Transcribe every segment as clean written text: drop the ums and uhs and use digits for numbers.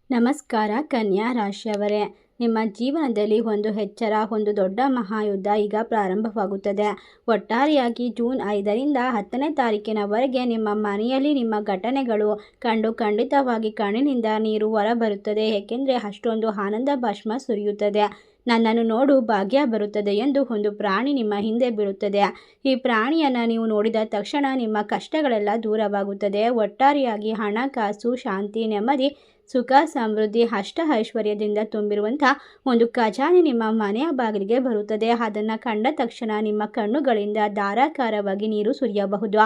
ನಮಸ್ಕಾರ ಕನ್ಯಾ ರಾಶಿಯವರೇ, ನಿಮ್ಮ ಜೀವನದಲ್ಲಿ ಒಂದು ಎಚ್ಚರ, ಒಂದು ದೊಡ್ಡ ಮಹಾಯುದ್ಧ ಈಗ ಪ್ರಾರಂಭವಾಗುತ್ತದೆ. ಒಟ್ಟಾರೆಯಾಗಿ ಜೂನ್ 5ರಿಂದ 10ನೇ ತಾರೀಕಿನವರೆಗೆ ನಿಮ್ಮ ಮನೆಯಲ್ಲಿ ನಿಮ್ಮ ಘಟನೆಗಳು ಖಂಡಿತವಾಗಿ ಕಣ್ಣಿನಿಂದ ನೀರು ಹೊರಬರುತ್ತದೆ. ಏಕೆಂದರೆ ಅಷ್ಟೊಂದು ಆನಂದ ಭಾಷ್ಮ ಸುರಿಯುತ್ತದೆ. ನನ್ನನ್ನು ನೋಡು, ಭಾಗ್ಯ ಬರುತ್ತದೆ ಎಂದು ಒಂದು ಪ್ರಾಣಿ ನಿಮ್ಮ ಹಿಂದೆ ಬೀಳುತ್ತದೆ. ಈ ಪ್ರಾಣಿಯನ್ನು ನೀವು ನೋಡಿದ ತಕ್ಷಣ ನಿಮ್ಮ ಕಷ್ಟಗಳೆಲ್ಲ ದೂರವಾಗುತ್ತದೆ. ಒಟ್ಟಾರೆಯಾಗಿ ಹಣಕಾಸು, ಶಾಂತಿ, ನೆಮ್ಮದಿ, ಸುಖ, ಸಮೃದ್ಧಿ, ಐಶ್ವರ್ಯದಿಂದ ತುಂಬಿರುವಂಥ ಒಂದು ಖಜಾನೆ ನಿಮ್ಮ ಮನೆಯ ಬಾಗಿಲಿಗೆ ಬರುತ್ತದೆ. ಅದನ್ನು ಕಂಡ ತಕ್ಷಣ ನಿಮ್ಮ ಕಣ್ಣುಗಳಿಂದ ಧಾರಾಕಾರವಾಗಿ ನೀರು ಸುರಿಯಬಹುದು.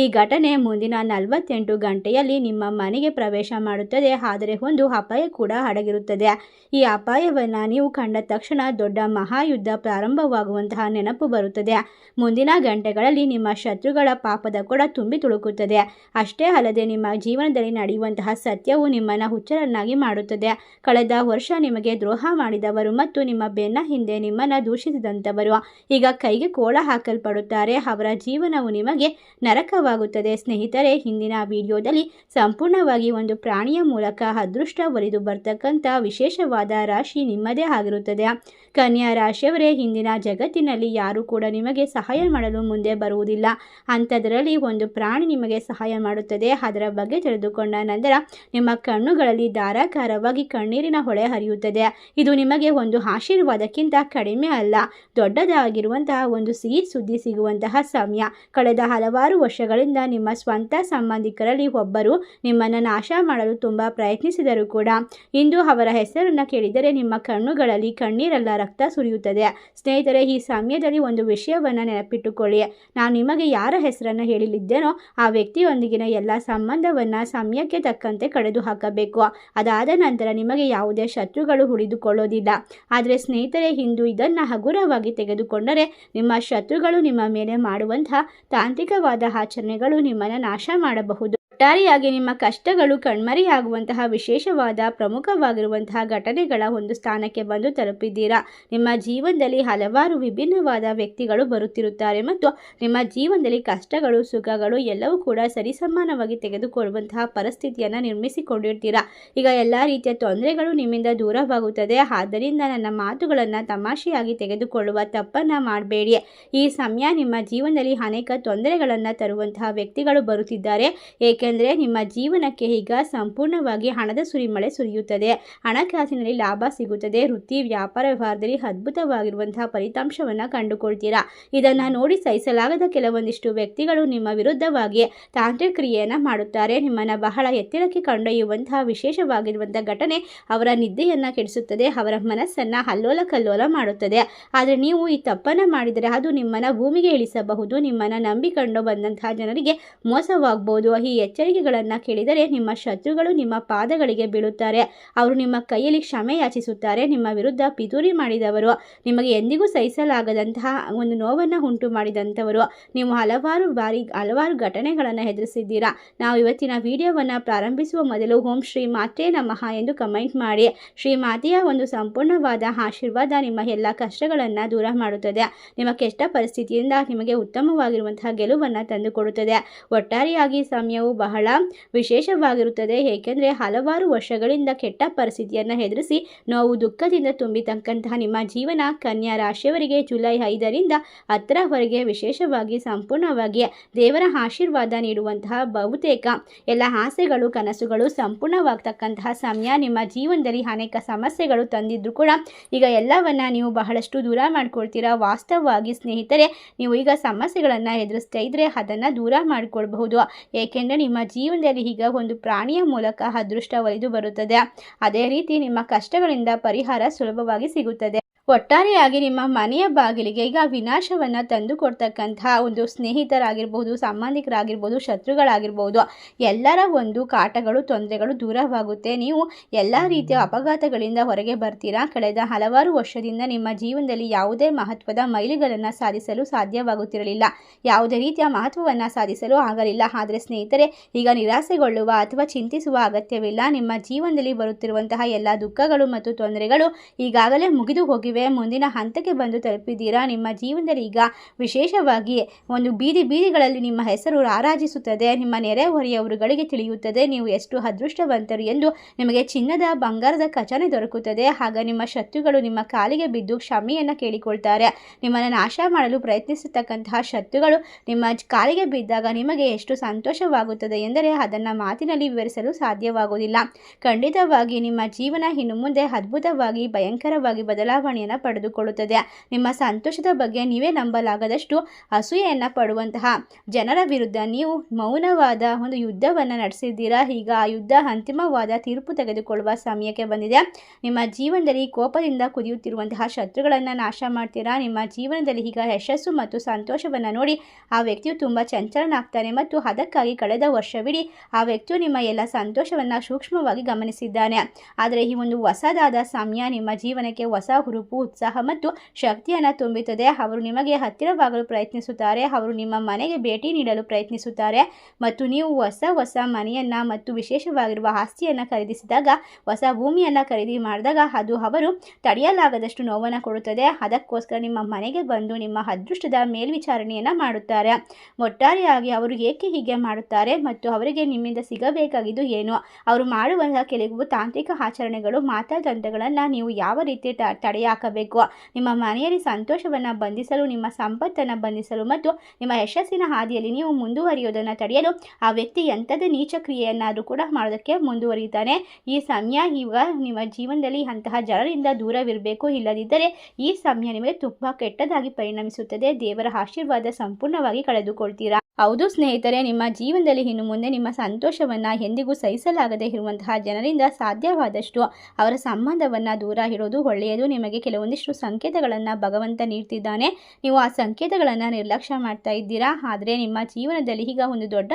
ಈ ಘಟನೆ ಮುಂದಿನ 48 ಗಂಟೆಯಲ್ಲಿ ನಿಮ್ಮ ಮನೆಗೆ ಪ್ರವೇಶ ಮಾಡುತ್ತದೆ. ಆದರೆ ಒಂದು ಅಪಾಯ ಕೂಡ ಅಡಗಿರುತ್ತದೆ. ಈ ಅಪಾಯವನ್ನು ನೀವು ಕಂಡ ತಕ್ಷಣ ದೊಡ್ಡ ಮಹಾಯುದ್ಧ ಪ್ರಾರಂಭವಾಗುವಂತಹ ನೆನಪು ಬರುತ್ತದೆ. ಮುಂದಿನ ಗಂಟೆಗಳಲ್ಲಿ ನಿಮ್ಮ ಶತ್ರುಗಳ ಪಾಪದ ಕೂಡ ತುಂಬಿ ತುಳುಕುತ್ತದೆ. ಅಷ್ಟೇ ಅಲ್ಲದೆ ನಿಮ್ಮ ಜೀವನದಲ್ಲಿ ನಡೆಯುವಂತಹ ಸತ್ಯವು ನಿಮ್ಮನ್ನು ಹುಚ್ಚರನ್ನಾಗಿ ಮಾಡುತ್ತದೆ. ಕಳೆದ ವರ್ಷ ನಿಮಗೆ ದ್ರೋಹ ಮಾಡಿದವರು ಮತ್ತು ನಿಮ್ಮ ಬೆನ್ನ ಹಿಂದೆ ನಿಮ್ಮನ್ನು ದೂಷಿಸಿದಂಥವರು ಈಗ ಕೈಗೆ ಕೋಳ ಹಾಕಲ್ಪಡುತ್ತಾರೆ. ಅವರ ಜೀವನವು ನಿಮಗೆ ನರಕವಾಗುತ್ತದೆ. ಸ್ನೇಹಿತರೆ, ಹಿಂದಿನ ವಿಡಿಯೋದಲ್ಲಿ ಸಂಪೂರ್ಣವಾಗಿ ಒಂದು ಪ್ರಾಣಿಯ ಮೂಲಕ ಅದೃಷ್ಟ ಒಲಿದು ಬರ್ತಕ್ಕಂಥ ವಿಶೇಷವಾದ ರಾಶಿ ನಿಮ್ಮದೇ ಆಗಿರುತ್ತದೆ. ಕನ್ಯಾ ರಾಶಿಯವರೇ, ಹಿಂದಿನ ಜಗತ್ತಿನಲ್ಲಿ ಯಾರು ಕೂಡ ನಿಮಗೆ ಸಹಾಯ ಮಾಡಲು ಮುಂದೆ ಬರುವುದಿಲ್ಲ. ಅಂಥದ್ರಲ್ಲಿ ಒಂದು ಪ್ರಾಣಿ ನಿಮಗೆ ಸಹಾಯ ಮಾಡುತ್ತದೆ. ಅದರ ಬಗ್ಗೆ ತಿಳಿದುಕೊಂಡ ನಂತರ ನಿಮ್ಮ ಕಣ್ಣುಗಳಲ್ಲಿ ಧಾರಾಕಾರವಾಗಿ ಕಣ್ಣೀರಿನ ಹೊಳೆ ಹರಿಯುತ್ತದೆ. ಇದು ನಿಮಗೆ ಒಂದು ಆಶೀರ್ವಾದಕ್ಕಿಂತ ಕಡಿಮೆ ಅಲ್ಲ, ದೊಡ್ಡದಾಗಿರುವಂತಹ ಒಂದು ಸಿಹಿ ಸುದ್ದಿ ಸಿಗುವಂತಹ ಸಮಯ. ಕಳೆದ ಹಲವಾರು ವರ್ಷಗಳಿಂದ ನಿಮ್ಮ ಸ್ವಂತ ಸಂಬಂಧಿಕರಲ್ಲಿ ಒಬ್ಬರು ನಿಮ್ಮನ್ನು ನಾಶ ಮಾಡಲು ತುಂಬ ಪ್ರಯತ್ನಿಸಿದರು ಕೂಡ ಇಂದು ಅವರ ಹೆಸರನ್ನು ಕೇಳಿದರೆ ನಿಮ್ಮ ಕಣ್ಣುಗಳಲ್ಲಿ ಕಣ್ಣೀರೆಲ್ಲ ರಕ್ತ ಸುರಿಯುತ್ತದೆ. ಸ್ನೇಹಿತರೆ, ಈ ಸಮಯದಲ್ಲಿ ಒಂದು ವಿಷಯವನ್ನು ನೆನಪಿಟ್ಟುಕೊಳ್ಳಿ. ನಾನು ನಿಮಗೆ ಯಾರ ಹೆಸರನ್ನು ಹೇಳಿದ್ದೇನೋ ಆ ವ್ಯಕ್ತಿಯೊಂದಿಗಿನ ಎಲ್ಲ ಸಂಬಂಧವನ್ನು ಸಮಯಕ್ಕೆ ತಕ್ಕಂತೆ ಕಡಿದು ಹಾಕಬೇಕು. ಅದಾದ ನಂತರ ನಿಮಗೆ ಯಾವುದೇ ಶತ್ರುಗಳು ಉಳಿದುಕೊಳ್ಳೋದಿಲ್ಲ. ಆದರೆ ಸ್ನೇಹಿತರೆ, ಇಂದು ಇದನ್ನು ಹಗುರವಾಗಿ ತೆಗೆದುಕೊಂಡರೆ ನಿಮ್ಮ ಶತ್ರುಗಳು ನಿಮ್ಮ ಮೇಲೆ ಮಾಡುವಂತಹ ತಾಂತ್ರಿಕವಾದ ಆಚರಣೆಗಳು ನಿಮ್ಮನ್ನು ನಾಶ ಮಾಡಬಹುದು. ಒಟ್ಟಾರೆಯಾಗಿ ನಿಮ್ಮ ಕಷ್ಟಗಳು ಕಣ್ಮರೆಯಾಗುವಂತಹ ವಿಶೇಷವಾದ ಪ್ರಮುಖವಾಗಿರುವಂತಹ ಘಟನೆಗಳ ಒಂದು ಸ್ಥಾನಕ್ಕೆ ಬಂದು ತಲುಪಿದ್ದೀರಾ. ನಿಮ್ಮ ಜೀವನದಲ್ಲಿ ಹಲವಾರು ವಿಭಿನ್ನವಾದ ವ್ಯಕ್ತಿಗಳು ಬರುತ್ತಿರುತ್ತಾರೆ ಮತ್ತು ನಿಮ್ಮ ಜೀವನದಲ್ಲಿ ಕಷ್ಟಗಳು, ಸುಖಗಳು ಎಲ್ಲವೂ ಕೂಡ ಸರಿಸಮಾನವಾಗಿ ತೆಗೆದುಕೊಳ್ಳುವಂತಹ ಪರಿಸ್ಥಿತಿಯನ್ನು ನಿರ್ಮಿಸಿಕೊಂಡಿರ್ತೀರಾ. ಈಗ ಎಲ್ಲ ರೀತಿಯ ತೊಂದರೆಗಳು ನಿಮ್ಮಿಂದ ದೂರವಾಗುತ್ತದೆ. ಆದ್ದರಿಂದ ನನ್ನ ಮಾತುಗಳನ್ನು ತಮಾಷೆಯಾಗಿ ತೆಗೆದುಕೊಳ್ಳುವ ತಪ್ಪನ್ನು ಮಾಡಬೇಡಿ. ಈ ಸಮಯ ನಿಮ್ಮ ಜೀವನದಲ್ಲಿ ಅನೇಕ ತೊಂದರೆಗಳನ್ನು ತರುವಂತಹ ವ್ಯಕ್ತಿಗಳು ಬರುತ್ತಿದ್ದಾರೆ. ಏಕೆಂದರೆ ನಿಮ್ಮ ಜೀವನಕ್ಕೆ ಈಗ ಸಂಪೂರ್ಣವಾಗಿ ಹಣದ ಸುರಿಮಳೆ ಸುರಿಯುತ್ತದೆ. ಹಣಕಾಸಿನಲ್ಲಿ ಲಾಭ ಸಿಗುತ್ತದೆ. ವೃತ್ತಿ, ವ್ಯಾಪಾರ, ವ್ಯವಹಾರದಲ್ಲಿ ಅದ್ಭುತವಾಗಿರುವಂತಹ ಫಲಿತಾಂಶವನ್ನು ಕಂಡುಕೊಳ್ತೀರಾ. ಇದನ್ನು ನೋಡಿ ಸಹಿಸಲಾಗದ ಕೆಲವೊಂದಿಷ್ಟು ವ್ಯಕ್ತಿಗಳು ನಿಮ್ಮ ವಿರುದ್ಧವಾಗಿ ತಾಂತ್ರಿಕ ಕ್ರಿಯೆಯನ್ನು ಮಾಡುತ್ತಾರೆ. ನಿಮ್ಮನ್ನು ಬಹಳ ಎತ್ತರಕ್ಕೆ ಕೊಂಡೊಯ್ಯುವಂತಹ ವಿಶೇಷವಾಗಿರುವಂತಹ ಘಟನೆ ಅವರ ನಿದ್ದೆಯನ್ನು ಕೆಡಿಸುತ್ತದೆ. ಅವರ ಮನಸ್ಸನ್ನು ಅಲ್ಲೋಲ ಕಲ್ಲೋಲ ಮಾಡುತ್ತದೆ. ಆದರೆ ನೀವು ಈ ತಪ್ಪನ್ನು ಮಾಡಿದರೆ ಅದು ನಿಮ್ಮನ್ನು ಭೂಮಿಗೆ ಇಳಿಸಬಹುದು. ನಿಮ್ಮನ್ನು ನಂಬಿಕೊಂಡು ಬಂದಂತಹ ಜನರಿಗೆ ಮೋಸವಾಗಬಹುದು. ಈ ಎಚ್ಚರಿಕೆಗಳನ್ನು ಕೇಳಿದರೆ ನಿಮ್ಮ ಶತ್ರುಗಳು ನಿಮ್ಮ ಪಾದಗಳಿಗೆ ಬೀಳುತ್ತಾರೆ. ಅವರು ನಿಮ್ಮ ಕೈಯಲ್ಲಿ ಕ್ಷಮೆ ಯಾಚಿಸುತ್ತಾರೆ. ನಿಮ್ಮ ವಿರುದ್ಧ ಪಿತೂರಿ ಮಾಡಿದವರು, ನಿಮಗೆ ಎಂದಿಗೂ ಸಹಿಸಲಾಗದಂತಹ ಒಂದು ನೋವನ್ನು ಉಂಟು ಮಾಡಿದಂಥವರು, ನೀವು ಹಲವಾರು ಘಟನೆಗಳನ್ನು ಎದುರಿಸಿದ್ದೀರಾ. ನಾವು ಇವತ್ತಿನ ವಿಡಿಯೋವನ್ನು ಪ್ರಾರಂಭಿಸುವ ಮೊದಲು ಓಂ ಶ್ರೀ ಮಾತೆ ನಮಃ ಎಂದು ಕಮೆಂಟ್ ಮಾಡಿ. ಶ್ರೀ ಮಾತೆಯ ಒಂದು ಸಂಪೂರ್ಣವಾದ ಆಶೀರ್ವಾದ ನಿಮ್ಮ ಎಲ್ಲ ಕಷ್ಟಗಳನ್ನು ದೂರ ಮಾಡುತ್ತದೆ. ನಿಮ್ಮ ಕೆಟ್ಟ ಪರಿಸ್ಥಿತಿಯಿಂದ ನಿಮಗೆ ಉತ್ತಮವಾಗಿರುವಂತಹ ಗೆಲುವನ್ನು ತಂದುಕೊಡುತ್ತದೆ. ಒಟ್ಟಾರೆಯಾಗಿ ಸಮಯವು ಬಹಳ ವಿಶೇಷವಾಗಿರುತ್ತದೆ. ಏಕೆಂದರೆ ಹಲವಾರು ವರ್ಷಗಳಿಂದ ಕೆಟ್ಟ ಪರಿಸ್ಥಿತಿಯನ್ನು ಎದುರಿಸಿ ನೋವು, ದುಃಖದಿಂದ ತುಂಬಿತಕ್ಕಂತಹ ನಿಮ್ಮ ಜೀವನ ಕನ್ಯಾ ರಾಶಿಯವರಿಗೆ ಜುಲೈ 5ರಿಂದ 10ರವರೆಗೆ ವಿಶೇಷವಾಗಿ ಸಂಪೂರ್ಣವಾಗಿ ದೇವರ ಆಶೀರ್ವಾದ ನೀಡುವಂತಹ ಬಹುತೇಕ ಎಲ್ಲ ಆಸೆಗಳು, ಕನಸುಗಳು ಸಂಪೂರ್ಣವಾಗ್ತಕ್ಕಂತಹ ಸಮಯ. ನಿಮ್ಮ ಜೀವನದಲ್ಲಿ ಅನೇಕ ಸಮಸ್ಯೆಗಳು ತಂದಿದ್ರು ಕೂಡ ಈಗ ಎಲ್ಲವನ್ನ ನೀವು ಬಹಳಷ್ಟು ದೂರ ಮಾಡ್ಕೊಳ್ತೀರಾ. ವಾಸ್ತವವಾಗಿ ಸ್ನೇಹಿತರೆ, ನೀವು ಈಗ ಸಮಸ್ಯೆಗಳನ್ನು ಎದುರಿಸ್ತಾ ಇದ್ರೆ ಅದನ್ನು ದೂರ ಮಾಡಿಕೊಳ್ಬಹುದು. ಏಕೆಂದರೆ ನಿಮ್ಮ ಜೀವನದಲ್ಲಿ ಈಗ ಒಂದು ಪ್ರಾಣಿಯ ಮೂಲಕ ಅದೃಷ್ಟ ಒಲಿದು ಬರುತ್ತದೆ. ಅದೇ ರೀತಿ ನಿಮ್ಮ ಕಷ್ಟಗಳಿಂದ ಪರಿಹಾರ ಸುಲಭವಾಗಿ ಸಿಗುತ್ತದೆ. ಒಟ್ಟಾರೆಯಾಗಿ ನಿಮ್ಮ ಮನೆಯ ಬಾಗಿಲಿಗೆ ಈಗ ವಿನಾಶವನ್ನು ತಂದು ಕೊಡ್ತಕ್ಕಂತಹ ಒಂದು ಸ್ನೇಹಿತರಾಗಿರ್ಬೋದು, ಸಂಬಂಧಿಕರಾಗಿರ್ಬೋದು, ಶತ್ರುಗಳಾಗಿರ್ಬೋದು, ಎಲ್ಲರ ಒಂದು ಕಾಟಗಳು, ತೊಂದರೆಗಳು ದೂರವಾಗುತ್ತೆ. ನೀವು ಎಲ್ಲ ರೀತಿಯ ಅಪಘಾತಗಳಿಂದ ಹೊರಗೆ ಬರ್ತೀರಾ. ಕಳೆದ ಹಲವಾರು ವರ್ಷದಿಂದ ನಿಮ್ಮ ಜೀವನದಲ್ಲಿ ಯಾವುದೇ ಮಹತ್ವದ ಮೈಲಿಗಲ್ಲನ್ನು ಸಾಧಿಸಲು ಸಾಧ್ಯವಾಗುತ್ತಿರಲಿಲ್ಲ. ಯಾವುದೇ ರೀತಿಯ ಮಹತ್ವವನ್ನು ಸಾಧಿಸಲು ಆಗಲಿಲ್ಲ. ಆದರೆ ಸ್ನೇಹಿತರೆ, ಈಗ ನಿರಾಸೆಗೊಳ್ಳುವ ಅಥವಾ ಚಿಂತಿಸುವ ಅಗತ್ಯವಿಲ್ಲ. ನಿಮ್ಮ ಜೀವನದಲ್ಲಿ ಬರುತ್ತಿರುವಂತಹ ಎಲ್ಲ ದುಃಖಗಳು ಮತ್ತು ತೊಂದರೆಗಳು ಈಗಾಗಲೇ ಮುಗಿದು ಹೋಗಿವೆ ನೀವೇ ಮುಂದಿನ ಹಂತಕ್ಕೆ ಬಂದು ತಲುಪಿದ್ದೀರಾ. ನಿಮ್ಮ ಜೀವನದಲ್ಲಿ ಈಗ ವಿಶೇಷವಾಗಿ ಒಂದು ಬೀದಿಗಳಲ್ಲಿ ನಿಮ್ಮ ಹೆಸರು ರಾರಾಜಿಸುತ್ತದೆ. ನಿಮ್ಮ ನೆರೆಹೊರೆಯವರುಗಳಿಗೆ ತಿಳಿಯುತ್ತದೆ ನೀವು ಎಷ್ಟು ಅದೃಷ್ಟವಂತರು ಎಂದು. ನಿಮಗೆ ಚಿನ್ನದ ಬಂಗಾರದ ಖಜಾನೆ ದೊರಕುತ್ತದೆ. ಆಗ ನಿಮ್ಮ ಶತ್ರುಗಳು ನಿಮ್ಮ ಕಾಲಿಗೆ ಬಿದ್ದು ಕ್ಷಮೆಯನ್ನು ಕೇಳಿಕೊಳ್ತಾರೆ. ನಿಮ್ಮನ್ನು ನಾಶ ಮಾಡಲು ಪ್ರಯತ್ನಿಸತಕ್ಕಂತಹ ಶತ್ರುಗಳು ನಿಮ್ಮ ಕಾಲಿಗೆ ಬಿದ್ದಾಗ ನಿಮಗೆ ಎಷ್ಟು ಸಂತೋಷವಾಗುತ್ತದೆ ಎಂದರೆ ಅದನ್ನು ಮಾತಿನಲ್ಲಿ ವಿವರಿಸಲು ಸಾಧ್ಯವಾಗುವುದಿಲ್ಲ. ಖಂಡಿತವಾಗಿ ನಿಮ್ಮ ಜೀವನ ಇನ್ನು ಮುಂದೆ ಅದ್ಭುತವಾಗಿ ಭಯಂಕರವಾಗಿ ಬದಲಾವಣೆಯನ್ನು ಪಡೆದುಕೊಳ್ಳುತ್ತದೆ. ನಿಮ್ಮ ಸಂತೋಷದ ಬಗ್ಗೆ ನೀವೇ ನಂಬಲಾಗದಷ್ಟು ಅಸೂಯೆಯನ್ನು ಪಡುವಂತಹ ಜನರ ವಿರುದ್ಧ ನೀವು ಮೌನವಾದ ಒಂದು ಯುದ್ಧವನ್ನು ನಡೆಸಿದ್ದೀರಾ. ಈಗ ಆ ಯುದ್ಧ ಅಂತಿಮವಾದ ತೀರ್ಪು ತೆಗೆದುಕೊಳ್ಳುವ ಸಮಯಕ್ಕೆ ಬಂದಿದೆ. ನಿಮ್ಮ ಜೀವನದಲ್ಲಿ ಕೋಪದಿಂದ ಕುದಿಯುತ್ತಿರುವಂತಹ ಶತ್ರುಗಳನ್ನು ನಾಶ ಮಾಡ್ತೀರಾ. ನಿಮ್ಮ ಜೀವನದಲ್ಲಿ ಈಗ ಯಶಸ್ಸು ಮತ್ತು ಸಂತೋಷವನ್ನು ನೋಡಿ ಆ ವ್ಯಕ್ತಿಯು ತುಂಬ ಚಂಚಲನಾಗ್ತಾನೆ ಮತ್ತು ಅದಕ್ಕಾಗಿ ಕಳೆದ ವರ್ಷವಿಡೀ ಆ ವ್ಯಕ್ತಿಯು ನಿಮ್ಮ ಎಲ್ಲ ಸಂತೋಷವನ್ನು ಸೂಕ್ಷ್ಮವಾಗಿ ಗಮನಿಸಿದ್ದಾನೆ. ಆದರೆ ಈ ಒಂದು ಹೊಸದಾದ ಸಮಯ ನಿಮ್ಮ ಜೀವನಕ್ಕೆ ಹೊಸ ಹುರುಪು, ಉತ್ಸಾಹ ಮತ್ತು ಶಕ್ತಿಯನ್ನು ತುಂಬುತ್ತದೆ. ಅವರು ನಿಮಗೆ ಹತ್ತಿರವಾಗಲು ಪ್ರಯತ್ನಿಸುತ್ತಾರೆ. ಅವರು ನಿಮ್ಮ ಮನೆಗೆ ಭೇಟಿ ನೀಡಲು ಪ್ರಯತ್ನಿಸುತ್ತಾರೆ ಮತ್ತು ನೀವು ಹೊಸ ಮನೆಯನ್ನು ಮತ್ತು ವಿಶೇಷವಾಗಿರುವ ಆಸ್ತಿಯನ್ನು ಖರೀದಿಸಿದಾಗ, ಹೊಸ ಭೂಮಿಯನ್ನು ಖರೀದಿ ಮಾಡಿದಾಗ ಅದು ಅವರು ತಡೆಯಲಾಗದಷ್ಟು ನೋವನ್ನು ಕೊಡುತ್ತದೆ. ಅದಕ್ಕೋಸ್ಕರ ನಿಮ್ಮ ಮನೆಗೆ ಬಂದು ನಿಮ್ಮ ಅದೃಷ್ಟದ ಮೇಲ್ವಿಚಾರಣೆಯನ್ನು ಮಾಡುತ್ತಾರೆ. ಒಟ್ಟಾರೆಯಾಗಿ ಅವರು ಏಕೆ ಹೀಗೆ ಮಾಡುತ್ತಾರೆ ಮತ್ತು ಅವರಿಗೆ ನಿಮ್ಮಿಂದ ಸಿಗಬೇಕಾಗಿದ್ದು ಏನು, ಅವರು ಮಾಡುವಂತಹ ಕೆಲವು ತಾಂತ್ರಿಕ ಆಚರಣೆಗಳು, ಮಾತಾತಂತ್ರಗಳನ್ನು ನೀವು ಯಾವ ರೀತಿ ತಡೆಹಾಕಬೇಕು, ನಿಮ್ಮ ಮನೆಯಲ್ಲಿ ಸಂತೋಷವನ್ನು ಬಂಧಿಸಲು, ನಿಮ್ಮ ಸಂಪತ್ತನ್ನು ಬಂಧಿಸಲು ಮತ್ತು ನಿಮ್ಮ ಯಶಸ್ಸಿನ ಹಾದಿಯಲ್ಲಿ ನೀವು ಮುಂದುವರಿಯೋದನ್ನು ತಡೆಯಲು ಆ ವ್ಯಕ್ತಿ ಎಂಥದೇ ನೀಚ ಕ್ರಿಯೆಯನ್ನಾದರೂ ಕೂಡ ಮಾಡೋದಕ್ಕೆ ಮುಂದುವರಿತಾನೆ. ಈ ಸಮಯ ಈಗ ನಿಮ್ಮ ಜೀವನದಲ್ಲಿ ಅಂತಹ ಜನರಿಂದ ದೂರವಿರಬೇಕು. ಇಲ್ಲದಿದ್ದರೆ ಈ ಸಮಯ ನಿಮಗೆ ತುಂಬ ಕೆಟ್ಟದಾಗಿ ಪರಿಣಮಿಸುತ್ತದೆ. ದೇವರ ಆಶೀರ್ವಾದ ಸಂಪೂರ್ಣವಾಗಿ ಕಳೆದುಕೊಳ್ತೀರಾ. ಹೌದು ಸ್ನೇಹಿತರೆ, ನಿಮ್ಮ ಜೀವನದಲ್ಲಿ ಇನ್ನು ಮುಂದೆ ನಿಮ್ಮ ಸಂತೋಷವನ್ನು ಎಂದಿಗೂ ಸಹಿಸಲಾಗದೇ ಇರುವಂತಹ ಜನರಿಂದ ಸಾಧ್ಯವಾದಷ್ಟು ಅವರ ಸಂಬಂಧವನ್ನು ದೂರ ಇಡೋದು ಒಳ್ಳೆಯದು. ನಿಮಗೆ ಕೆಲವೊಂದಿಷ್ಟು ಸಂಕೇತಗಳನ್ನು ಭಗವಂತ ನೀಡ್ತಿದ್ದಾನೆ. ನೀವು ಆ ಸಂಕೇತಗಳನ್ನು ನಿರ್ಲಕ್ಷ್ಯ ಮಾಡ್ತಾ ಇದ್ದೀರಾ. ಆದರೆ ನಿಮ್ಮ ಜೀವನದಲ್ಲಿ ಈಗ ಒಂದು ದೊಡ್ಡ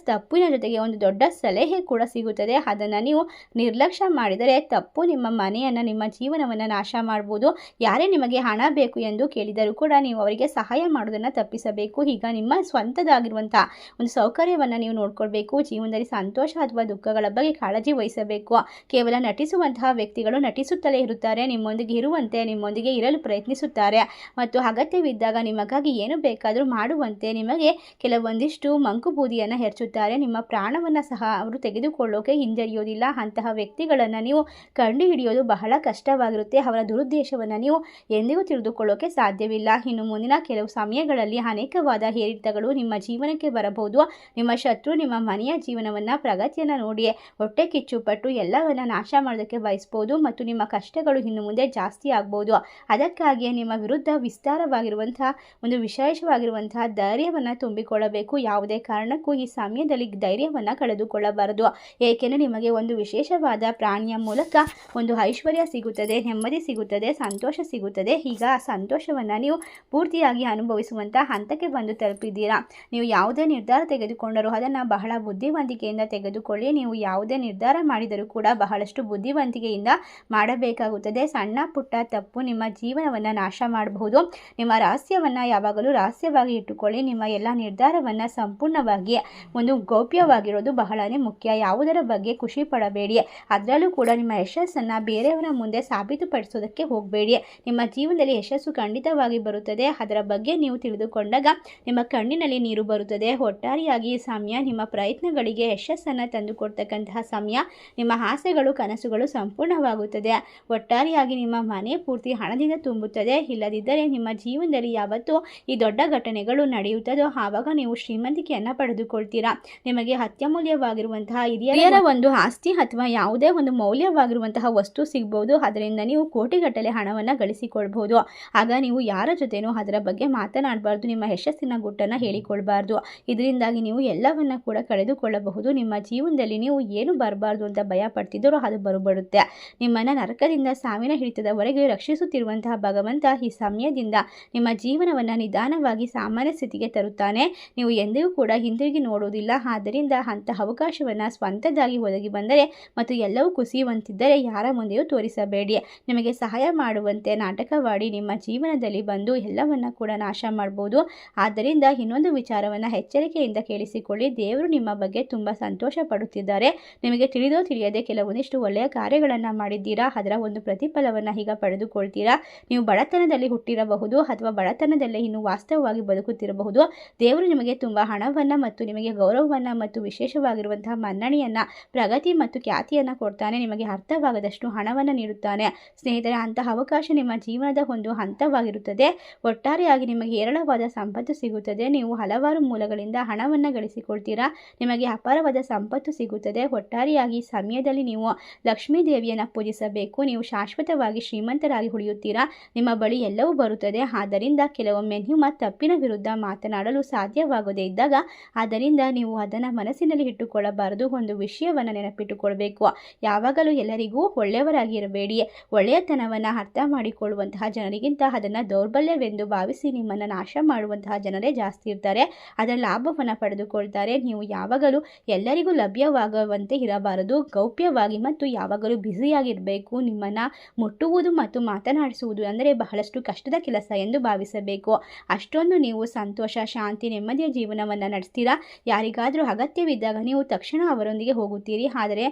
ತಪ್ಪಿನ ಜೊತೆಗೆ ಒಂದು ದೊಡ್ಡ ಸಲಹೆ ಕೂಡ ಸಿಗುತ್ತದೆ. ಅದನ್ನು ನೀವು ನಿರ್ಲಕ್ಷ್ಯ ಮಾಡಿದರೆ ತಪ್ಪು ನಿಮ್ಮ ಮನೆಯನ್ನು, ನಿಮ್ಮ ಜೀವನವನ್ನು ನಾಶ ಮಾಡ್ಬೋದು. ಯಾರೇ ನಿಮಗೆ ಹಣ ಬೇಕು ಎಂದು ಕೇಳಿದರೂ ಕೂಡ ನೀವು ಅವರಿಗೆ ಸಹಾಯ ಮಾಡೋದನ್ನು ತಪ್ಪಿಸಬೇಕು. ಈಗ ನಿಮ್ಮ ಸ್ವಂತದಾಗಿರುವಂಥ ಒಂದು ಸೌಕರ್ಯವನ್ನು ನೀವು ನೋಡ್ಕೊಳ್ಬೇಕು. ಜೀವನದಲ್ಲಿ ಸಂತೋಷ ಅಥವಾ ದುಃಖಗಳ ಬಗ್ಗೆ ಕಾಳಜಿ ವಹಿಸಬೇಕು. ಕೇವಲ ನಟಿಸುವಂತಹ ವ್ಯಕ್ತಿಗಳು ನಟಿಸುತ್ತಲೇ ಇರುತ್ತಾರೆ. ನಿಮ್ಮೊಂದಿಗೆ ಇರುವಂತೆ, ನಿಮ್ಮೊಂದಿಗೆ ಇರಲು ಪ್ರಯತ್ನಿಸುತ್ತಾರೆ ಮತ್ತು ಅಗತ್ಯವಿದ್ದಾಗ ನಿಮಗಾಗಿ ಏನು ಬೇಕಾದರೂ ಮಾಡುವಂತೆ ನಿಮಗೆ ಕೆಲವೊಂದಿಷ್ಟು ಮಂಕುಬೂದಿಯನ್ನು ಎರಚುತ್ತಾರೆ. ನಿಮ್ಮ ಪ್ರಾಣವನ್ನು ಸಹ ಅವರು ತೆಗೆದುಕೊಳ್ಳೋಕೆ ಹಿಂಜರಿಯೋದಿಲ್ಲ. ಅಂತಹ ವ್ಯಕ್ತಿಗಳನ್ನು ನೀವು ಕಂಡುಹಿಡಿಯೋದು ಬಹಳ ಕಷ್ಟವಾಗಿರುತ್ತೆ. ಅವರ ದುರುದ್ದೇಶವನ್ನು ನೀವು ಎಂದಿಗೂ ತಿಳಿದುಕೊಳ್ಳೋಕೆ ಸಾಧ್ಯವಿಲ್ಲ. ಇನ್ನು ಮುಂದಿನ ಕೆಲವು ಸಮಯಗಳಲ್ಲಿ ಅನೇಕವಾದ ಏರಿಳಿತಗಳು ನಿಮ್ಮ ಜೀವನಕ್ಕೆ ಬರಬಹುದು. ನಿಮ್ಮ ಶತ್ರು ನಿಮ್ಮ ಮನೆಯ ಜೀವನವನ್ನು, ಪ್ರಗತಿಯನ್ನು ನೋಡಿ ಹೊಟ್ಟೆ ಕಿಚ್ಚುಪಟ್ಟು ಎಲ್ಲವನ್ನ ನಾಶ ಮಾಡೋದಕ್ಕೆ ಬಯಸ್ಬೋದು ಮತ್ತು ನಿಮ್ಮ ಕಷ್ಟಗಳು ಇನ್ನು ಮುಂದೆ ಜಾಸ್ತಿ ಆಗ್ಬೋದು. ಅದಕ್ಕಾಗಿಯೇ ನಿಮ್ಮ ವಿರುದ್ಧ ವಿಸ್ತಾರವಾಗಿರುವಂತಹ ಒಂದು ವಿಶೇಷವಾಗಿರುವಂತಹ ಧೈರ್ಯವನ್ನು ತುಂಬಿಕೊಳ್ಳಬೇಕು. ಯಾವುದೇ ಕಾರಣಕ್ಕೂ ಈ ಸಮಯದಲ್ಲಿ ಧೈರ್ಯವನ್ನು ಕಳೆದುಕೊಳ್ಳಬಾರದು. ಏಕೆಂದರೆ ನಿಮಗೆ ಒಂದು ವಿಶೇಷವಾದ ಪ್ರಾಣಿಯ ಮೂಲಕ ಒಂದು ಐಶ್ವರ್ಯ ಸಿಗುತ್ತದೆ, ನೆಮ್ಮದಿ ಸಿಗುತ್ತದೆ, ಸಂತೋಷ ಸಿಗುತ್ತದೆ. ಈಗ ಆ ಸಂತೋಷವನ್ನು ನೀವು ಪೂರ್ತಿಯಾಗಿ ಅನುಭವಿಸುವಂಥ ಹಂತಕ್ಕೆ ಬಂದು ತಲುಪಿದ್ದೀರಾ. ನೀವು ಯಾವುದೇ ನಿರ್ಧಾರ ತೆಗೆದುಕೊಂಡರೂ ಅದನ್ನು ಬಹಳ ಬುದ್ಧಿವಂತಿಕೆಯಿಂದ ತೆಗೆದುಕೊಳ್ಳಿ. ನೀವು ಯಾವುದೇ ನಿರ್ಧಾರ ಮಾಡಿದರೂ ಕೂಡ ಬಹಳಷ್ಟು ಬುದ್ಧಿವಂತಿಕೆಯಿಂದ ಮಾಡಬೇಕಾಗುತ್ತದೆ. ಸಣ್ಣ ಪುಟ್ಟ ತಪ್ಪು ನಿಮ್ಮ ಜೀವನವನ್ನು ನಾಶ ಮಾಡಬಹುದು. ನಿಮ್ಮ ರಹಸ್ಯವನ್ನು ಯಾವಾಗಲೂ ರಹಸ್ಯವಾಗಿ ಇಟ್ಟುಕೊಳ್ಳಿ. ನಿಮ್ಮ ಎಲ್ಲ ನಿರ್ಧಾರವನ್ನು ಸಂಪೂರ್ಣವಾಗಿ ಒಂದು ಗೌಪ್ಯವಾಗಿರೋದು ಬಹಳನೇ ಮುಖ್ಯ. ಯಾವುದರ ಬಗ್ಗೆ ಖುಷಿ ಪಡಬೇಡಿ. ಅದರಲ್ಲೂ ಕೂಡ ನಿಮ್ಮ ಯಶಸ್ಸನ್ನು ಬೇರೆಯವರ ಮುಂದೆ ಸಾಬೀತುಪಡಿಸೋದಕ್ಕೆ ಹೋಗಬೇಡಿ. ನಿಮ್ಮ ಜೀವನದಲ್ಲಿ ಯಶಸ್ಸು ಖಂಡಿತವಾಗಿ ಬರುತ್ತದೆ. ಅದರ ಬಗ್ಗೆ ನೀವು ತಿಳಿದುಕೊಂಡಾಗ ನಿಮ್ಮ ಕಣ್ಣಿನಲ್ಲಿ ನೀರು ಬರುತ್ತದೆ. ಒಟ್ಟಾರೆಯಾಗಿ ಈ ಸಮಯ ನಿಮ್ಮ ಪ್ರಯತ್ನಗಳಿಗೆ ಯಶಸ್ಸನ್ನು ತಂದುಕೊಡ್ತಕ್ಕಂತಹ ಸಮಯ. ನಿಮ್ಮ ಆಸೆಗಳು, ಕನಸುಗಳು ಸಂಪೂರ್ಣವಾಗುತ್ತದೆ. ಒಟ್ಟಾರೆಯಾಗಿ ನಿಮ್ಮ ಮನೆ ಪೂರ್ತಿ ಹಣದಿಂದ ತುಂಬುತ್ತದೆ. ಇಲ್ಲದಿದ್ದರೆ ನಿಮ್ಮ ಜೀವನದಲ್ಲಿ ಯಾವತ್ತೂ ಈ ದೊಡ್ಡ ಘಟನೆಗಳು ನಡೆಯುತ್ತದೋ ಆವಾಗ ನೀವು ಶ್ರೀಮಂತಿಕೆಯನ್ನು ಪಡೆದುಕೊಳ್ತೀರಾ. ನಿಮಗೆ ಅತ್ಯಮೂಲ್ಯವಾಗಿರುವಂತಹ ಹಿರಿಯರ ಒಂದು ಆಸ್ತಿ ಅಥವಾ ಯಾವುದೇ ಒಂದು ಮೌಲ್ಯವಾಗಿರುವಂತಹ ವಸ್ತು ಸಿಗ್ಬೋದು. ಅದರಿಂದ ನೀವು ಕೋಟಿಗಟ್ಟಲೆ ಹಣವನ್ನು ಗಳಿಸಿಕೊಳ್ಬಹುದು. ಆಗ ನೀವು ಯಾರ ಜೊತೆನೂ ಅದರ ಬಗ್ಗೆ ಮಾತನಾಡಬಾರ್ದು. ನಿಮ್ಮ ಯಶಸ್ಸಿನ ಗುಟ್ಟನ್ನು ಹೇಳಿಕೊಳ್ಬಾರ್ದು. ಇದರಿಂದಾಗಿ ನೀವು ಎಲ್ಲವನ್ನ ಕೂಡ ಕಳೆದುಕೊಳ್ಳಬಹುದು. ನಿಮ್ಮ ಜೀವನದಲ್ಲಿ ನೀವು ಏನು ಬರಬಾರ್ದು ಅಂತ ಭಯ ಪಡ್ತಿದ್ದರೋ ಅದು ಬರುಬಡುತ್ತೆ. ನಿಮ್ಮನ್ನು ನರಕದಿಂದ ಸಾವಿನ ಹಿಡಿತದವರೆಗೆ ರಕ್ಷಿಸುತ್ತಿರುವಂತಹ ಭಗವಂತ ಈ ಸಮಯದಿಂದ ನಿಮ್ಮ ಜೀವನವನ್ನು ನಿಧಾನವಾಗಿ ಸಾಮಾನ್ಯ ಸ್ಥಿತಿಗೆ ತರುತ್ತಾನೆ. ನೀವು ಎಂದಿಗೂ ಕೂಡ ಹಿಂದಿರುಗಿ ನೋಡುವುದಿಲ್ಲ. ಆದ್ದರಿಂದ ಅಂತಹ ಅವಕಾಶವನ್ನು ಸ್ವಂತದಾಗಿ ಒದಗಿ ಬಂದರೆ ಮತ್ತು ಎಲ್ಲವೂ ಕುಸಿಯುವಂತಿದ್ದರೆ ಯಾರ ಮುಂದೆಯೂ ತೋರಿಸಬೇಡಿ. ನಿಮಗೆ ಸಹಾಯ ಮಾಡುವಂತೆ ನಾಟಕವಾಡಿ ನಿಮ್ಮ ಜೀವನದಲ್ಲಿ ಬಂದು ಎಲ್ಲವನ್ನ ಕೂಡ ನಾಶ ಮಾಡ್ಬೋದು. ಆದ್ದರಿಂದ ಇನ್ನೊಂದು ವಿಚಾರವನ್ನು ಎಚ್ಚರಿಕೆಯಿಂದ ಕೇಳಿಸಿಕೊಳ್ಳಿ. ದೇವರು ನಿಮ್ಮ ಬಗ್ಗೆ ತುಂಬ ಸಂತೋಷ ಪಡುತ್ತಿದ್ದಾರೆ. ನಿಮಗೆ ತಿಳಿದೋ ತಿಳಿಯದೆ ಕೆಲವೊಂದಿಷ್ಟು ಒಳ್ಳೆಯ ಕಾರ್ಯಗಳನ್ನು ಮಾಡಿದ್ದೀರಾ, ಅದರ ಒಂದು ಪ್ರತಿಫಲವನ್ನು ಈಗ ಪಡೆದುಕೊಳ್ತೀರಾ. ನೀವು ಬಡತನದಲ್ಲಿ ಹುಟ್ಟಿರಬಹುದು ಅಥವಾ ಬಡತನದಲ್ಲೇ ಇನ್ನು ವಾಸ್ತವವಾಗಿ ಬದುಕುತ್ತಿರಬಹುದು. ದೇವರು ನಿಮಗೆ ತುಂಬ ಹಣವನ್ನು ಮತ್ತು ನಿಮಗೆ ಗೌರವವನ್ನು ಮತ್ತು ವಿಶೇಷವಾಗಿರುವಂತಹ ಮನ್ನಣೆಯನ್ನು, ಪ್ರಗತಿ ಮತ್ತು ಖ್ಯಾತಿಯನ್ನು ಕೊಡ್ತಾನೆ. ನಿಮಗೆ ಅರ್ಥವಾಗದಷ್ಟು ಹಣವನ್ನು ನೀಡುತ್ತಾನೆ. ಸ್ನೇಹಿತರೆ, ಅಂತಹ ಅವಕಾಶ ನಿಮ್ಮ ಜೀವನದ ಒಂದು ಹಂತವಾಗಿರುತ್ತದೆ. ಒಟ್ಟಾರೆಯಾಗಿ ನಿಮಗೆ ಹೇರಳವಾದ ಸಂಪತ್ತು ಸಿಗುತ್ತದೆ. ನೀವು ಹಲವಾರು ಮೂಲಗಳಿಂದ ಹಣವನ್ನು ಗಳಿಸಿಕೊಳ್ತೀರಾ. ನಿಮಗೆ ಅಪಾರವಾದ ಸಂಪತ್ತು ಸಿಗುತ್ತದೆ. ಒಟ್ಟಾರೆಯಾಗಿ ಸಮಯದಲ್ಲಿ ನೀವು ಲಕ್ಷ್ಮೀ ದೇವಿಯನ್ನು ಪೂಜಿಸಬೇಕು. ನೀವು ಶಾಶ್ವತವಾಗಿ ಶ್ರೀಮಂತರಾಗಿ ಉಳಿಯುತ್ತೀರಾ. ನಿಮ್ಮ ಬಳಿ ಎಲ್ಲವೂ ಬರುತ್ತದೆ. ಆದ್ದರಿಂದ ಕೆಲವೊಮ್ಮೆ ನಿಮ್ಮ ತಪ್ಪಿನ ವಿರುದ್ಧ ಮಾತನಾಡಲು ಸಾಧ್ಯವಾಗದೇ ಇದ್ದಾಗ ಆದ್ದರಿಂದ ನೀವು ಅದನ್ನು ಮನಸ್ಸಿನಲ್ಲಿ ಇಟ್ಟುಕೊಳ್ಳಬಾರದು. ಒಂದು ವಿಷಯವನ್ನು ನೆನಪಿಟ್ಟುಕೊಳ್ಬೇಕು, ಯಾವಾಗಲೂ ಎಲ್ಲರಿಗೂ ಒಳ್ಳೆಯವರಾಗಿ ಇರಬೇಡಿ. ಒಳ್ಳೆಯತನವನ್ನು ಅರ್ಥ ಮಾಡಿಕೊಳ್ಳುವಂತಹ ಜನರಿಗಿಂತ ಅದನ್ನು ದೌರ್ಬಲ್ಯವೆಂದು ಭಾವಿಸಿ ನಿಮ್ಮನ್ನು ನಾಶ ಮಾಡುವಂತಹ ಜನರೇ ಜಾಸ್ತಿ ಇರ್ತಾರೆ. ಅದರ ಲಾಭವನ್ನು ಪಡೆದುಕೊಳ್ತಾರೆ. ನೀವು ಯಾವಾಗಲೂ ಎಲ್ಲರಿಗೂ ಲಭ್ಯವಾಗುವಂತೆ ಇರಬಾರದು. ಗೌಪ್ಯವಾಗಿ ಮತ್ತು ಯಾವಾಗಲೂ ಬ್ಯುಸಿಯಾಗಿರಬೇಕು. ನಿಮ್ಮನ್ನು ಮುಟ್ಟುವುದು ಮತ್ತು ಮಾತನಾಡಿಸುವುದು ಅಂದರೆ ಬಹಳಷ್ಟು ಕಷ್ಟದ ಕೆಲಸ ಎಂದು ಭಾವಿಸಬೇಕು. ಅಷ್ಟೊಂದು ನೀವು ಸಂತೋಷ, ಶಾಂತಿ, ನೆಮ್ಮದಿಯ ಜೀವನವನ್ನು ನಡೆಸ್ತೀರಾ. ಯಾರಿಗಾದರೂ ಅಗತ್ಯವಿದ್ದಾಗ ನೀವು ತಕ್ಷಣ ಅವರೊಂದಿಗೆ ಹೋಗುತ್ತೀರಿ. ಆದರೆ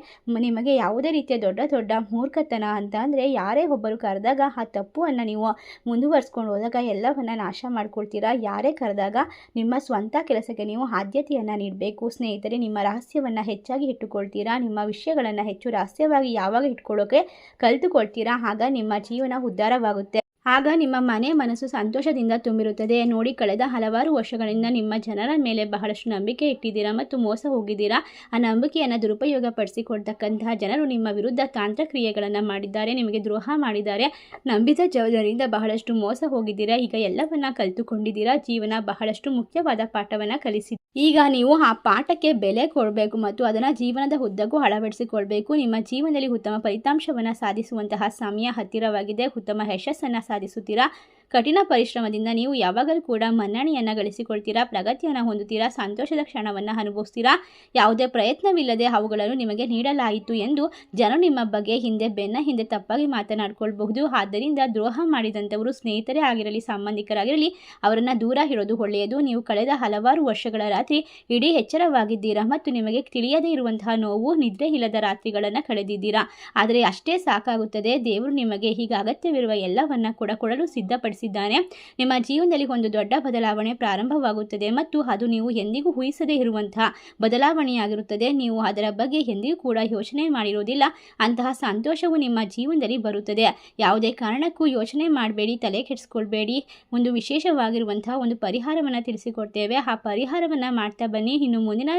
ನಿಮಗೆ ಯಾವುದೇ ರೀತಿಯ ದೊಡ್ಡ ಮೂರ್ಖತನ ಅಂತ ಅಂದರೆ ಯಾರೇ ಒಬ್ಬರು ಕರೆದಾಗ ಆ ತಪ್ಪನ್ನು ನೀವು ಮುಂದುವರಿಸ್ಕೊಂಡು ಹೋದಾಗ ಎಲ್ಲವನ್ನ ನಾಶ ಮಾಡ್ಕೊಳ್ತೀರಾ. ಯಾರೇ ಕರೆದಾಗ ನಿಮ್ಮ ಸ್ವಂತ ಕೆಲಸಕ್ಕೆ ನೀವು ಆದ್ಯತೆಯನ್ನು ನೀಡಬೇಕು. ಸ್ನೇಹಿತರೆ, ನಿಮ್ಮ ರಹಸ್ಯವನ್ನು ಹೆಚ್ಚಾಗಿ ಇಟ್ಟುಕೊಳ್ತೀರಾ. ನಿಮ್ಮ ವಿಷಯಗಳನ್ನು ಹೆಚ್ಚು ರಹಸ್ಯವಾಗಿ ಯಾವಾಗ ಇಟ್ಕೊಳ್ಳೋಕೆ ಕಲಿತುಕೊಳ್ತೀರಾ ಆಗ ನಿಮ್ಮ ಜೀವನ ಉದ್ಧಾರವಾಗುತ್ತೆ. ಆಗ ನಿಮ್ಮ ಮನಸ್ಸು ಸಂತೋಷದಿಂದ ತುಂಬಿರುತ್ತದೆ. ನೋಡಿ, ಕಳೆದ ಹಲವಾರು ವರ್ಷಗಳಿಂದ ನಿಮ್ಮ ಜನರ ಮೇಲೆ ಬಹಳಷ್ಟು ನಂಬಿಕೆ ಇಟ್ಟಿದ್ದೀರಾ ಮತ್ತು ಮೋಸ ಹೋಗಿದ್ದೀರಾ. ಆ ನಂಬಿಕೆಯನ್ನು ದುರುಪಯೋಗ ಪಡಿಸಿಕೊಳ್ತಕ್ಕಂತಹ ಜನರು ನಿಮ್ಮ ವಿರುದ್ಧ ತಾಂತ್ರಕ್ರಿಯೆಗಳನ್ನು ಮಾಡಿದ್ದಾರೆ, ನಿಮಗೆ ದ್ರೋಹ ಮಾಡಿದ್ದಾರೆ. ನಂಬಿದ ಜನರಿಂದ ಬಹಳಷ್ಟು ಮೋಸ ಹೋಗಿದ್ದೀರಾ. ಈಗ ಎಲ್ಲವನ್ನ ಕಲಿತುಕೊಂಡಿದ್ದೀರಾ. ಜೀವನ ಬಹಳಷ್ಟು ಮುಖ್ಯವಾದ ಪಾಠವನ್ನು ಕಲಿಸಿದ್ದೀರಾ. ಈಗ ನೀವು ಆ ಪಾಠಕ್ಕೆ ಬೆಲೆ ಕೊಡಬೇಕು ಮತ್ತು ಅದನ್ನು ಜೀವನದ ಉದ್ದಕ್ಕೂ ಅಳವಡಿಸಿಕೊಳ್ಬೇಕು. ನಿಮ್ಮ ಜೀವನದಲ್ಲಿ ಉತ್ತಮ ಫಲಿತಾಂಶವನ್ನು ಸಾಧಿಸುವಂತಹ ಸಮಯ ಹತ್ತಿರವಾಗಿದೆ. ಉತ್ತಮ ಯಶಸ್ಸನ್ನು ಸಾಧಿಸುತ್ತೀರಾ. ಕಠಿಣ ಪರಿಶ್ರಮದಿಂದ ನೀವು ಯಾವಾಗಲೂ ಕೂಡ ಮನ್ನಣೆಯನ್ನು ಗಳಿಸಿಕೊಳ್ತೀರಾ. ಪ್ರಗತಿಯನ್ನು ಹೊಂದುತ್ತೀರಾ. ಸಂತೋಷದ ಕ್ಷಣವನ್ನು ಅನುಭವಿಸ್ತೀರಾ. ಯಾವುದೇ ಪ್ರಯತ್ನವಿಲ್ಲದೆ ಅವುಗಳನ್ನು ನಿಮಗೆ ನೀಡಲಾಯಿತು ಎಂದು ಜನರು ನಿಮ್ಮ ಬಗ್ಗೆ ಬೆನ್ನ ಹಿಂದೆ ತಪ್ಪಾಗಿ ಮಾತನಾಡಿಕೊಳ್ಳಬಹುದು. ಆದ್ದರಿಂದ ದ್ರೋಹ ಮಾಡಿದಂಥವರು ಸ್ನೇಹಿತರೇ ಆಗಿರಲಿ, ಸಂಬಂಧಿಕರಾಗಿರಲಿ, ಅವರನ್ನು ದೂರ ಇರೋದು ಒಳ್ಳೆಯದು. ನೀವು ಕಳೆದ ಹಲವಾರು ವರ್ಷಗಳ ರಾತ್ರಿ ಇಡೀ ಎಚ್ಚರವಾಗಿದ್ದೀರಾ ಮತ್ತು ನಿಮಗೆ ತಿಳಿಯದೇ ಇರುವಂತಹ ನೋವು, ನಿದ್ರೆ ಇಲ್ಲದ ರಾತ್ರಿಗಳನ್ನು ಕಳೆದಿದ್ದೀರಾ. ಆದರೆ ಅಷ್ಟೇ ಸಾಕಾಗುತ್ತದೆ. ದೇವರು ನಿಮಗೆ ಈಗ ಅಗತ್ಯವಿರುವ ಎಲ್ಲವನ್ನ ಕೂಡ ಕೊಡಲು ಸಿದ್ಧಪಡಿಸಿದ್ದಾನೆ. ನಿಮ್ಮ ಜೀವನದಲ್ಲಿ ಒಂದು ದೊಡ್ಡ ಬದಲಾವಣೆ ಪ್ರಾರಂಭವಾಗುತ್ತದೆ ಮತ್ತು ಅದು ನೀವು ಎಂದಿಗೂ ಊಹಿಸದೇ ಇರುವಂತಹ ಬದಲಾವಣೆಯಾಗಿರುತ್ತದೆ. ನೀವು ಅದರ ಬಗ್ಗೆ ಎಂದಿಗೂ ಕೂಡ ಯೋಚನೆ ಮಾಡಿರೋದಿಲ್ಲ. ಅಂತಹ ಸಂತೋಷವು ನಿಮ್ಮ ಜೀವನದಲ್ಲಿ ಬರುತ್ತದೆ. ಯಾವುದೇ ಕಾರಣಕ್ಕೂ ಯೋಚನೆ ಮಾಡಬೇಡಿ, ತಲೆ ಕೆಡಿಸ್ಕೊಳ್ಬೇಡಿ. ಒಂದು ವಿಶೇಷವಾಗಿರುವಂತಹ ಒಂದು ಪರಿಹಾರವನ್ನು ತಿಳಿಸಿಕೊಡ್ತೇವೆ. ಆ ಪರಿಹಾರವನ್ನು ಮಾಡ್ತಾ ಬನ್ನಿ. ಇನ್ನು ಮುಂದಿನ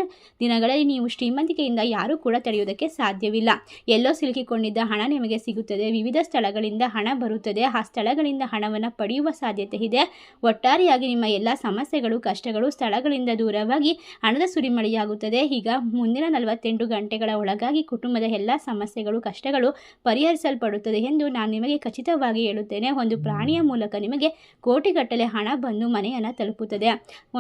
ದಿನಗಳಲ್ಲಿ ನೀವು ಶ್ರೀಮಂತಿಕೆಯಿಂದ ಯಾರೂ ಕೂಡ ತಡೆಯುವುದಕ್ಕೆ ಸಾಧ್ಯವಿಲ್ಲ. ಎಲ್ಲೋ ಸಿಲುಕಿಕೊಂಡಿದ್ದ ಹಣ ನಿಮಗೆ ಸಿಗುತ್ತದೆ. ವಿವಿಧ ಸ್ಥಳಗಳಿಂದ ಹಣ ಬರುತ್ತದೆ. ಆ ಸ್ಥಳಗಳಿಂದ ಹಣವನ್ನು ಪಡೆಯುವ ಸಾಧ್ಯತೆ ಇದೆ. ಒಟ್ಟಾರೆಯಾಗಿ ನಿಮ್ಮ ಎಲ್ಲ ಸಮಸ್ಯೆಗಳು, ಕಷ್ಟಗಳು ಸ್ಥಳಗಳಿಂದ ದೂರವಾಗಿ ಹಣದ ಸುರಿಮಳೆಯಾಗುತ್ತದೆ. ಈಗ ಮುಂದಿನ 48 ಗಂಟೆಗಳ ಒಳಗಾಗಿ ಕುಟುಂಬದ ಎಲ್ಲ ಸಮಸ್ಯೆಗಳು, ಕಷ್ಟಗಳು ಪರಿಹರಿಸಲ್ಪಡುತ್ತದೆ ಎಂದು ನಾನು ನಿಮಗೆ ಖಚಿತವಾಗಿ ಹೇಳುತ್ತೇನೆ. ಒಂದು ಪ್ರಾಣಿಯ ಮೂಲಕ ನಿಮಗೆ ಕೋಟಿಗಟ್ಟಲೆ ಹಣ ಬಂದು ಮನೆಯನ್ನು ತಲುಪುತ್ತದೆ.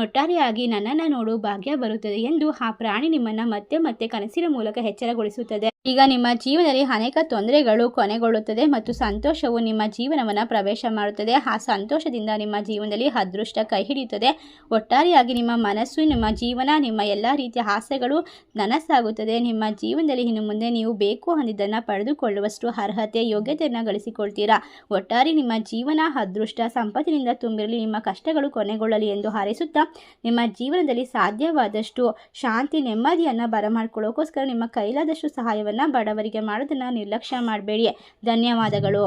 ಒಟ್ಟಾರೆಯಾಗಿ ನನ್ನನ್ನು ನೋಡು, ಭಾಗ್ಯ ಬರುತ್ತದೆ ಎಂದು ಆ ಪ್ರಾಣಿ ನಿಮ್ಮನ್ನು ಮತ್ತೆ ಮತ್ತೆ ಕನಸಿನ ಮೂಲಕ ಎಚ್ಚರಗೊಳಿಸುತ್ತದೆ. ಈಗ ನಿಮ್ಮ ಜೀವನದಲ್ಲಿ ಅನೇಕ ತೊಂದರೆಗಳು ಕೊನೆಗೊಳ್ಳುತ್ತದೆ ಮತ್ತು ಸಂತೋಷವು ನಿಮ್ಮ ಜೀವನವನ್ನು ಪ್ರವೇಶ ಮಾಡುತ್ತದೆ. ಆ ಸಂತೋಷದಿಂದ ನಿಮ್ಮ ಜೀವನದಲ್ಲಿ ಅದೃಷ್ಟ ಕೈ ಹಿಡಿಯುತ್ತದೆ. ಒಟ್ಟಾರೆಯಾಗಿ ನಿಮ್ಮ ಮನಸ್ಸು, ನಿಮ್ಮ ಜೀವನ, ನಿಮ್ಮ ಎಲ್ಲ ರೀತಿಯ ಆಸೆಗಳು ನನಸಾಗುತ್ತದೆ. ನಿಮ್ಮ ಜೀವನದಲ್ಲಿ ಇನ್ನು ಮುಂದೆ ನೀವು ಬೇಕು ಅಂದಿದ್ದನ್ನು ಪಡೆದುಕೊಳ್ಳುವಷ್ಟು ಅರ್ಹತೆ, ಯೋಗ್ಯತೆಯನ್ನು ಗಳಿಸಿಕೊಳ್ತೀರಾ. ಒಟ್ಟಾರೆ ನಿಮ್ಮ ಜೀವನ ಅದೃಷ್ಟ, ಸಂಪತ್ತಿನಿಂದ ತುಂಬಿರಲಿ. ನಿಮ್ಮ ಕಷ್ಟಗಳು ಕೊನೆಗೊಳ್ಳಲಿ ಎಂದು ಹಾರೈಸುತ್ತಾ ನಿಮ್ಮ ಜೀವನದಲ್ಲಿ ಸಾಧ್ಯವಾದಷ್ಟು ಶಾಂತಿ, ನೆಮ್ಮದಿಯನ್ನು ಬರಮಾಡಿಕೊಳ್ಳೋಕ್ಕೋಸ್ಕರ ನಿಮ್ಮ ಕೈಲಾದಷ್ಟು ಸಹಾಯವನ್ನು ಬಡವರಿಗೆ ಮಾಡೋದನ್ನು ನಿರ್ಲಕ್ಷ್ಯ ಮಾಡಬೇಡಿ. ಧನ್ಯವಾದಗಳು.